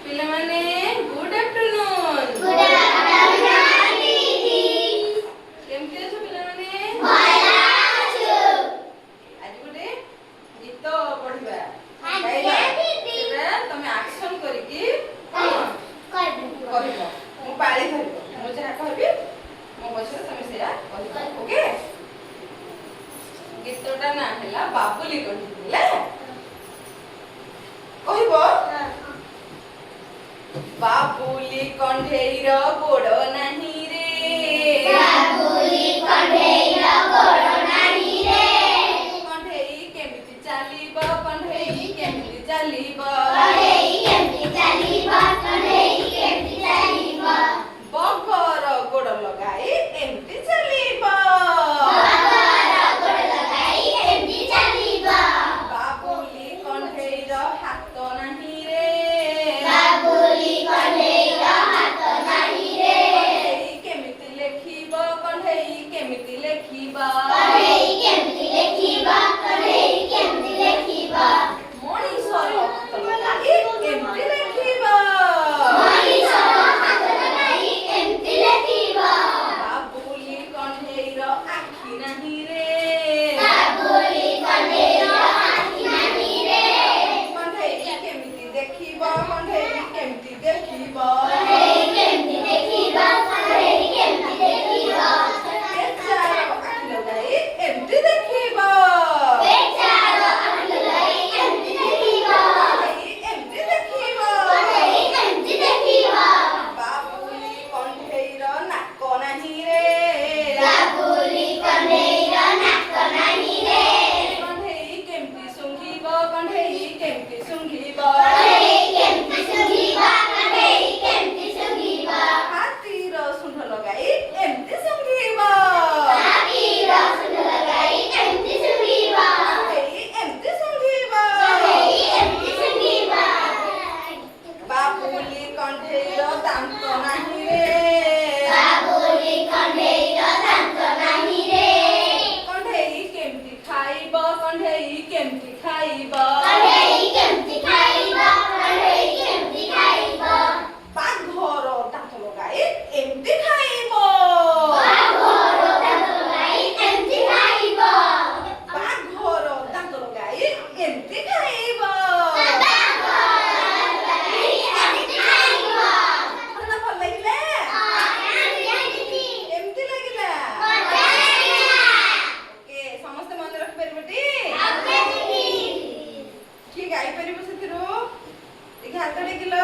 ପିଲାମାନେ good afternoon. Good afternoon ଦିଦି। କେମିତି ଅଛ ପିଲାମାନେ? ଭଲ ଅଛୁ। ଆଜି ଗୋଟେ ଗୀତ ପଢିବା। ଆଜ୍ଞା ଦିଦି। ସେଟା ତମେ ଆକ୍ସନ କରିକି କହିବ। ମୁଁ ପାଳି ଧରିବ। ମୁଁ ଯାହା କହିବି ମୋ ପଛରେ ତମେ ସେଇଆ କହିବ। ଓକେ? ଗୀତଟା ନାଁ ହେଲା ବାବୁଲି କଣ୍ଢେଇ। ହେଲା? କହିବ ବାବୁଲି କଣ୍ଢେଇର ଗୋଡ଼ ନାହିଁ ରେ। ବାବୁଲି କଣ୍ଢେଇର ଗୋଡ଼ ନାହିଁ ରେ। କଣ୍ଢେଇ କେମିତି ଚାଲିବ? କଣ୍ଢେଇ କେମିତି ଚାଲିବ? କଣ୍ଢେଇ କେମିତି ଚାଲିବ? କଣ୍ଢେଇ କେମିତି ଚାଲିବ? ବଗର ଗୋଡ଼ ଲଗାଇ ଏମିତି ଚାଲିବ। ବଗର ଗୋଡ଼ ଲଗାଇ ଏମିତି ଚାଲିବ। ବାବୁଲି କଣ୍ଢେଇର ହାତ ନାହିଁ ରେ। ବାବୁଲି କଣ୍ଢେଇର ହାତ ନାହିଁ ରେ। କଣ୍ଢେଇ କେମିତି ଲେଖିବ? କଣ୍ଢେଇ କେମିତି ଲେଖିବ? କଣ୍ଢେଇ କେମିତି ଲେଖିବ? କଣ୍ଢେଇ କେମିତି ଲେଖିବ? ମଣିଷର ହାତ ଲଗାଇ ଏମିତି ଲେଖିବ। ମଣିଷର ହାତ ଲଗାଇ ଏମିତି ଲେଖିବ। ବାବୁଲି କଣ୍ଢେଇର ଆଖି ନାହିଁ ରେ। ବାବୁଲି କଣ୍ଢେଇର ଆଖି ନାହିଁ ରେ। କଣ୍ଢେଇ କେମିତି ଦେଖିବ? କଣ୍ଢେଇ କେମିତି ଦେଖିବ? କଣ୍ଢେଇ କେମିତି ଦେଖିବ? କଣ୍ଢେଇ କେମିତି ଦେଖିବ? ବେଚାର ଆଖି ଲଗାଇ ଏମିତି ଦେଖିବ। ବେଚାର ଆଖି ଲଗାଇ ଏମିତି ଦେଖିବ। କଣ୍ଢେଇ ଏମିତି ଦେଖିବ। କଣ୍ଢେଇ ଏମିତି ଦେଖିବ। ବାବୁଲି କଣ୍ଢେଇର ନାକ ନାହିଁ ରେ। ବାବୁଲି କଣ୍ଢେଇର ନାକ ନାହିଁ ରେ। କଣ୍ଢେଇ କେମିତି ଶୁଙ୍ଘିବ? କଣ୍ଢେଇ କେମିତି ଶୁଙ୍ଘିବ? କଣ୍ଢେଇ କେମିତି ଶୁଙ୍ଘିବ? କଣ୍ଢେଇ କେମିତି ଶୁଙ୍ଘିବ? ହାତୀର ଶୁଣ୍ଢ ଲଗାଇ ଏମିତି ଶୁଙ୍ଘିବ। ହାତୀର ଶୁଣ୍ଢ ଲଗାଇ ଏମିତି ଶୁଙ୍ଘିବ। କଣ୍ଢେଇ ଏମିତି ଶୁଙ୍ଘିବ। କଣ୍ଢେଇ ଏମିତି ଶୁଙ୍ଘିବ। ବାବୁଲି କଣ୍ଢେଇର ଦାନ୍ତ ନାହିଁ ରେ। ବାବୁଲି କଣ୍ଢେଇର ଦାନ୍ତ ନାହିଁ ରେ। କଣ୍ଢେଇ କେମିତି ଖାଇବ? କଣ୍ଢେଇ କେମିତି ଖାଇବ? କଣ୍ଢେଇ କେମିତି ଖାଇବ? କଣ୍ଢେଇ କେମିତି ଖାଇବ? ବାଘର ଦାନ୍ତ ଲଗାଇ ଏମିତି ଖାଇବ। ବାଘର ଦାନ୍ତ ଲଗାଇ ଏମିତି ଖାଇବ। ବାଘର ଦାନ୍ତ ଲଗାଇ ଏମିତି ଖାଇବ। ବାଘର ଦାନ୍ତ ଲଗାଇ ଏମିତି ଖାଇବ। କଥା ଭଲ ଲାଗିଲା? କେମିତି ଲାଗିଲା? ଓକେ, ସମସ୍ତେ ମନେ ରଖିପାରିବ ଟି? କିଏ ଗାଇପାରିବ ସେଥିରୁ? ଟିକେ ହାତ ଟେକିଲ।